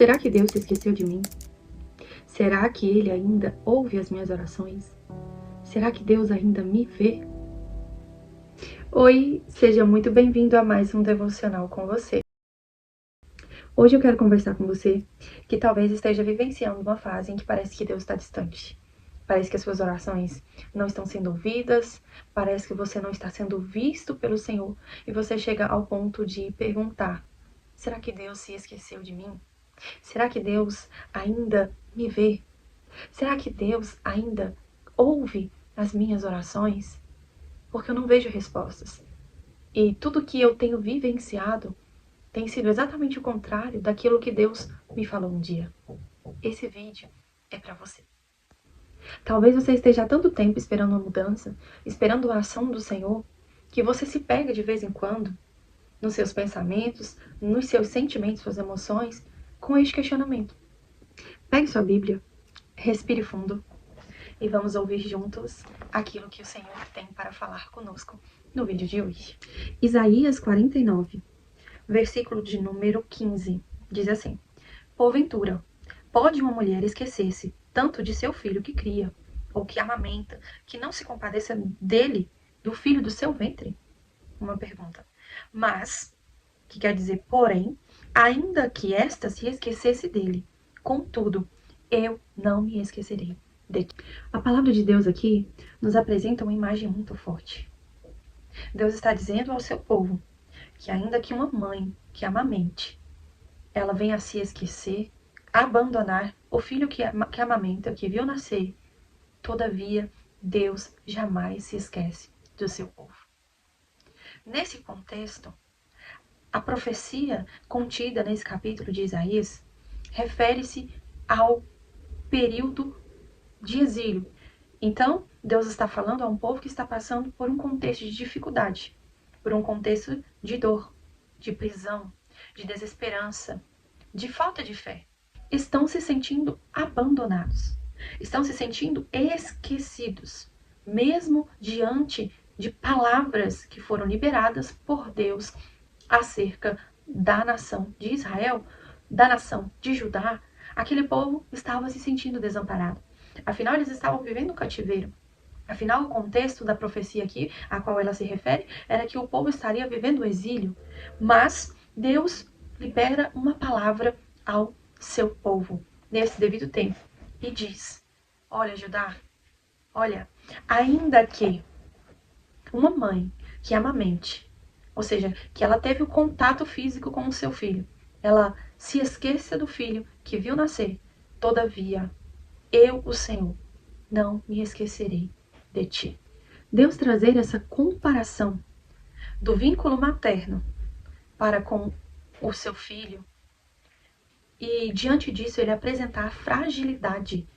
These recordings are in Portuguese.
Será que Deus se esqueceu de mim? Será que Ele ainda ouve as minhas orações? Será que Deus ainda me vê? Oi, seja muito bem-vindo a mais um devocional com você. Hoje eu quero conversar com você que talvez esteja vivenciando uma fase em que parece que Deus está distante. Parece que as suas orações não estão sendo ouvidas, parece que você não está sendo visto pelo Senhor e você chega ao ponto de perguntar: será que Deus se esqueceu de mim? Será que Deus ainda me vê? Será que Deus ainda ouve as minhas orações? Porque eu não vejo respostas. E tudo que eu tenho vivenciado tem sido exatamente o contrário daquilo que Deus me falou um dia. Esse vídeo é para você. Talvez você esteja há tanto tempo esperando uma mudança, esperando a ação do Senhor, que você se pega de vez em quando nos seus pensamentos, nos seus sentimentos, suas emoções, com este questionamento. Pegue sua Bíblia, respire fundo e vamos ouvir juntos aquilo que o Senhor tem para falar conosco no vídeo de hoje. Isaías 49, versículo de número 15, diz assim: Porventura, pode uma mulher esquecer-se tanto de seu filho que cria, ou que amamenta, que não se compadeça dele, do filho do seu ventre? Uma pergunta. Mas, que quer dizer, porém, ainda que esta se esquecesse dele, contudo, eu não me esquecerei de ti. A palavra de Deus aqui nos apresenta uma imagem muito forte. Deus está dizendo ao seu povo que ainda que uma mãe que amamente, ela venha a se esquecer, abandonar o filho que amamenta, que viu nascer, todavia, Deus jamais se esquece do seu povo. Nesse contexto, a profecia contida nesse capítulo de Isaías refere-se ao período de exílio. Então, Deus está falando a um povo que está passando por um contexto de dificuldade, por um contexto de dor, de prisão, de desesperança, de falta de fé. Estão se sentindo abandonados, estão se sentindo esquecidos, mesmo diante de palavras que foram liberadas por Deus acerca da nação de Israel, da nação de Judá. Aquele povo estava se sentindo desamparado. Afinal, eles estavam vivendo um cativeiro. Afinal, o contexto da profecia aqui, a qual ela se refere, era que o povo estaria vivendo o exílio. Mas Deus libera uma palavra ao seu povo, nesse devido tempo, e diz: olha, Judá, olha, ainda que uma mãe que amamente, ou seja, que ela teve o contato físico com o seu filho, ela se esqueça do filho que viu nascer, todavia, eu, o Senhor, não me esquecerei de ti. Deus trazer essa comparação do vínculo materno para com o seu filho e, diante disso, ele apresentar a fragilidade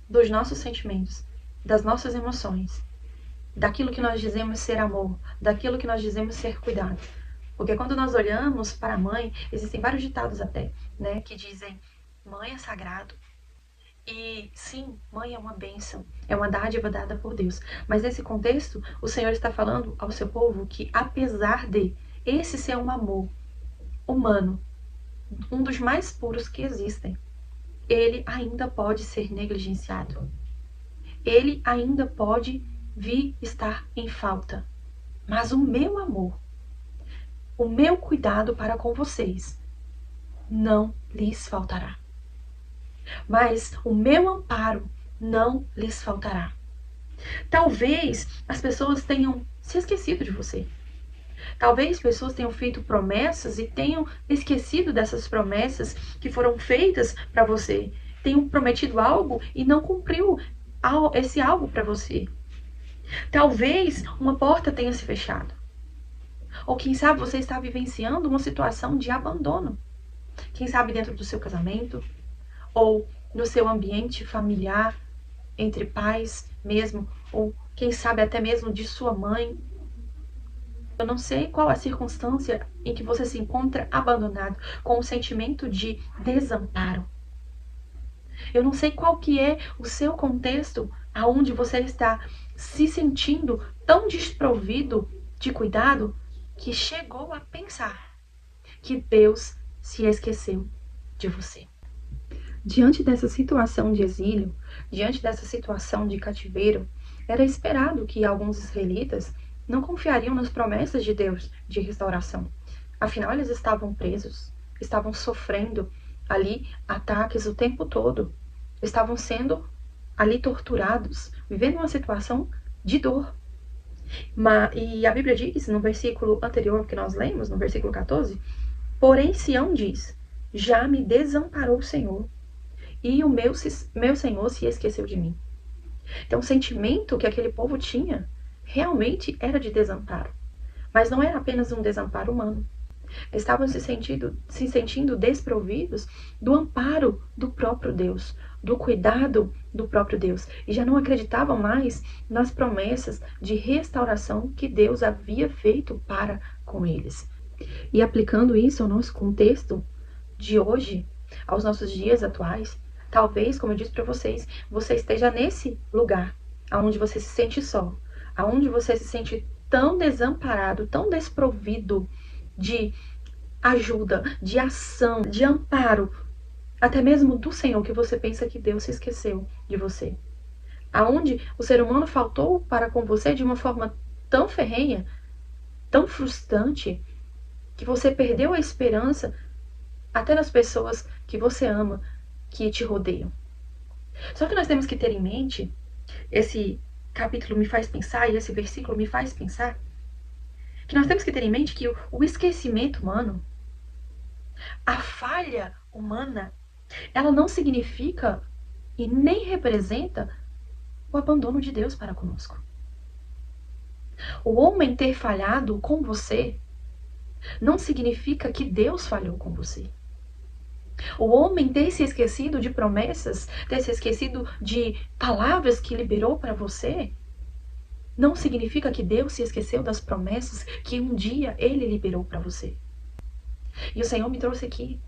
dos nossos sentimentos, das nossas emoções, daquilo que nós dizemos ser amor, daquilo que nós dizemos ser cuidado. Porque quando nós olhamos para a mãe, existem vários ditados até, né, que dizem: mãe é sagrado. E sim, mãe é uma bênção, é uma dádiva dada por Deus. Mas nesse contexto, o Senhor está falando ao seu povo que, apesar de esse ser um amor humano, um dos mais puros que existem, ele ainda pode ser negligenciado. Ele ainda pode vir estar em falta. Mas o meu amor, o meu cuidado para com vocês, não lhes faltará. Mas o meu amparo não lhes faltará. Talvez as pessoas tenham se esquecido de você. Talvez pessoas tenham feito promessas e tenham esquecido dessas promessas que foram feitas para você. Tenham prometido algo e não cumpriu esse algo para você. Talvez uma porta tenha se fechado. Ou quem sabe você está vivenciando uma situação de abandono. Quem sabe dentro do seu casamento, ou no seu ambiente familiar, entre pais mesmo, ou quem sabe até mesmo de sua mãe. Eu não sei qual a circunstância em que você se encontra abandonado, com um sentimento de desamparo. Eu não sei qual que é o seu contexto aonde você está se sentindo tão desprovido de cuidado que chegou a pensar que Deus se esqueceu de você. Diante dessa situação de exílio, diante dessa situação de cativeiro, era esperado que alguns israelitas não confiariam nas promessas de Deus de restauração. Afinal, eles estavam presos, estavam sofrendo ali ataques o tempo todo, estavam sendo ali torturados, vivendo uma situação de dor. E a Bíblia diz, no versículo anterior que nós lemos, no versículo 14, porém Sião diz, já me desamparou o Senhor, e o meu Senhor se esqueceu de mim. Então, o sentimento que aquele povo tinha realmente era de desamparo. Mas não era apenas um desamparo humano. Estavam se sentindo desprovidos do amparo do próprio Deus, do cuidado do próprio Deus. E já não acreditavam mais nas promessas de restauração que Deus havia feito para com eles. E aplicando isso ao nosso contexto de hoje, aos nossos dias atuais, talvez, como eu disse para vocês, você esteja nesse lugar, onde você se sente só, onde você se sente tão desamparado, tão desprovido de ajuda, de ação, de amparo, até mesmo do Senhor, que você pensa que Deus se esqueceu de você. Aonde o ser humano faltou para com você de uma forma tão ferrenha, tão frustrante, que você perdeu a esperança até nas pessoas que você ama, que te rodeiam. Só que nós temos que ter em mente, esse capítulo me faz pensar, e esse versículo me faz pensar, que nós temos que ter em mente que o esquecimento humano, a falha humana, ela não significa e nem representa o abandono de Deus para conosco. O homem ter falhado com você não significa que Deus falhou com você. O homem ter se esquecido de promessas, ter se esquecido de palavras que liberou para você, não significa que Deus se esqueceu das promessas que um dia Ele liberou para você. E o Senhor me trouxe aqui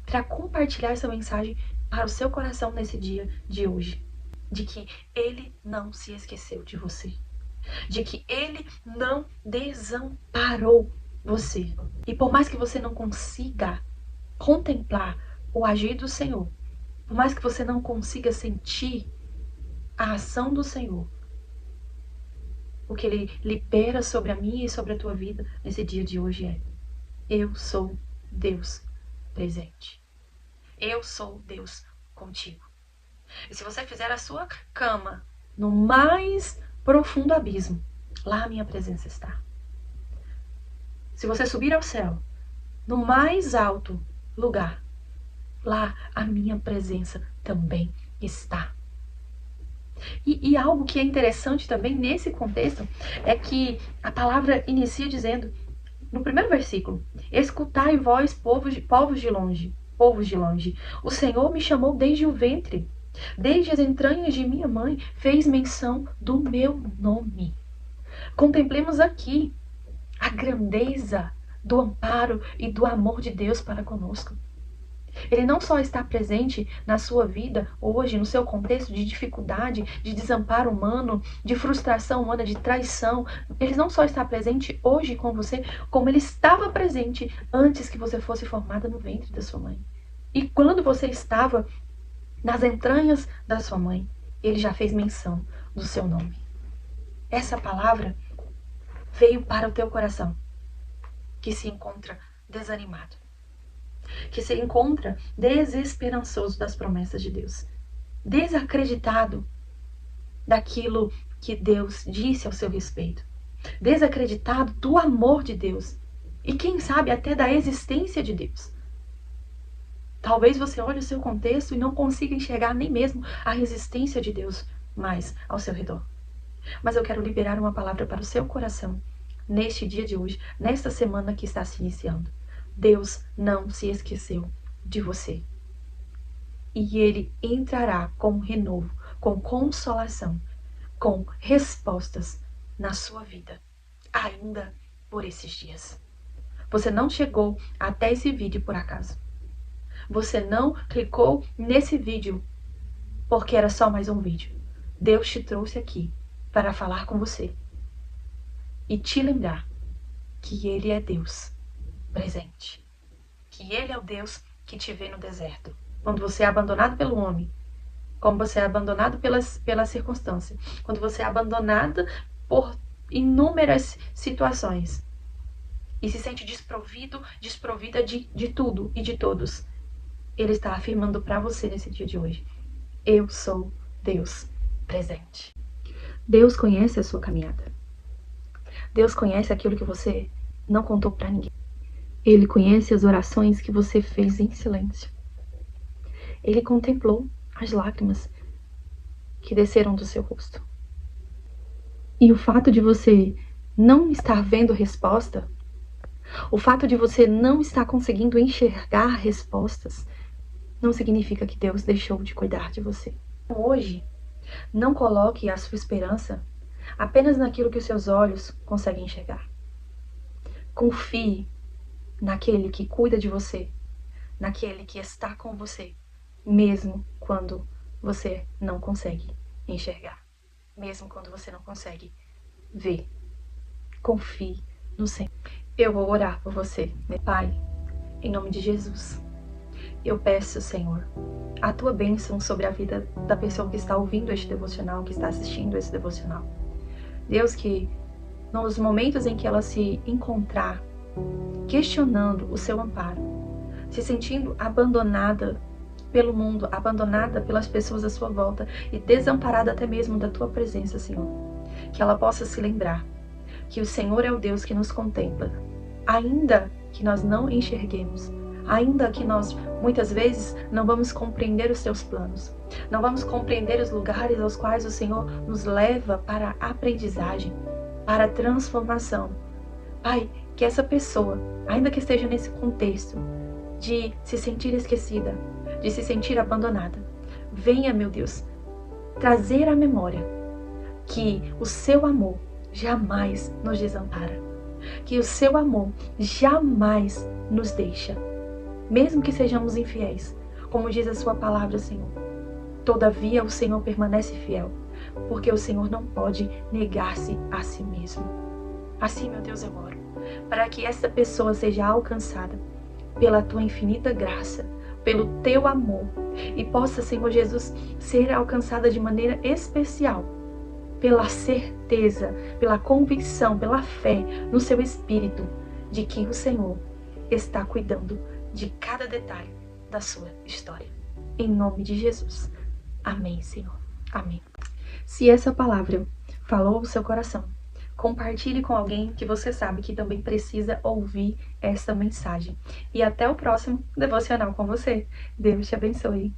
para compartilhar essa mensagem para o seu coração nesse dia de hoje. De que Ele não se esqueceu de você. De que Ele não desamparou você. E por mais que você não consiga contemplar o agir do Senhor, por mais que você não consiga sentir a ação do Senhor, o que Ele libera sobre a minha e sobre a tua vida nesse dia de hoje é: eu sou Deus presente. Eu sou Deus contigo. E se você fizer a sua cama no mais profundo abismo, lá a minha presença está. Se você subir ao céu, no mais alto lugar, lá a minha presença também está. E algo que é interessante também nesse contexto é que a palavra inicia dizendo, no primeiro versículo, escutai vós, povos de longe, o Senhor me chamou desde o ventre, desde as entranhas de minha mãe, fez menção do meu nome. Contemplemos aqui a grandeza do amparo e do amor de Deus para conosco. Ele não só está presente na sua vida hoje, no seu contexto de dificuldade, de desamparo humano, de frustração humana, de traição. Ele não só está presente hoje com você, como ele estava presente antes que você fosse formada no ventre da sua mãe. E quando você estava nas entranhas da sua mãe, ele já fez menção do seu nome. Essa palavra veio para o teu coração, que se encontra desanimado, que se encontra desesperançoso das promessas de Deus, desacreditado daquilo que Deus disse ao seu respeito, desacreditado do amor de Deus e quem sabe até da existência de Deus. Talvez você olhe o seu contexto e não consiga enxergar nem mesmo a existência de Deus mais ao seu redor. Mas eu quero liberar uma palavra para o seu coração neste dia de hoje, nesta semana que está se iniciando. Deus não se esqueceu de você. E Ele entrará com renovo, com consolação, com respostas na sua vida, ainda por esses dias. Você não chegou até esse vídeo por acaso. Você não clicou nesse vídeo porque era só mais um vídeo. Deus te trouxe aqui para falar com você e te lembrar que Ele é Deus presente, que Ele é o Deus que te vê no deserto, quando você é abandonado pelo homem, como você é abandonado pela circunstância, quando você é abandonado por inúmeras situações e se sente desprovida de tudo e de todos, Ele está afirmando para você nesse dia de hoje: eu sou Deus presente. Deus conhece a sua caminhada. Deus conhece aquilo que você não contou para ninguém. Ele conhece as orações que você fez em silêncio. Ele contemplou as lágrimas que desceram do seu rosto. E o fato de você não estar vendo resposta, o fato de você não estar conseguindo enxergar respostas, não significa que Deus deixou de cuidar de você. Hoje, não coloque a sua esperança apenas naquilo que os seus olhos conseguem enxergar. Confie naquele que cuida de você, naquele que está com você, mesmo quando você não consegue enxergar, mesmo quando você não consegue ver. Confie no Senhor. Eu vou orar por você, meu Pai, em nome de Jesus. Eu peço, Senhor, a tua bênção sobre a vida da pessoa que está ouvindo este devocional, que está assistindo esse devocional. Deus, que nos momentos em que ela se encontrar questionando o seu amparo, se sentindo abandonada pelo mundo, abandonada pelas pessoas à sua volta e desamparada até mesmo da tua presença, Senhor, que ela possa se lembrar que o Senhor é o Deus que nos contempla, ainda que nós não enxerguemos, ainda que nós muitas vezes não vamos compreender os teus planos, não vamos compreender os lugares aos quais o Senhor nos leva para a aprendizagem, para a transformação. Pai, que essa pessoa, ainda que esteja nesse contexto de se sentir esquecida, de se sentir abandonada, venha, meu Deus, trazer à memória que o seu amor jamais nos desampara, que o seu amor jamais nos deixa, mesmo que sejamos infiéis, como diz a sua palavra, Senhor. Todavia o Senhor permanece fiel, porque o Senhor não pode negar-se a si mesmo. Assim, meu Deus, eu oro, para que essa pessoa seja alcançada pela tua infinita graça, pelo teu amor, e possa, Senhor Jesus, ser alcançada de maneira especial pela certeza, pela convicção, pela fé no seu espírito de que o Senhor está cuidando de cada detalhe da sua história. Em nome de Jesus. Amém, Senhor. Amém. Se essa palavra falou o seu coração, compartilhe com alguém que você sabe que também precisa ouvir essa mensagem. E até o próximo devocional com você. Deus te abençoe.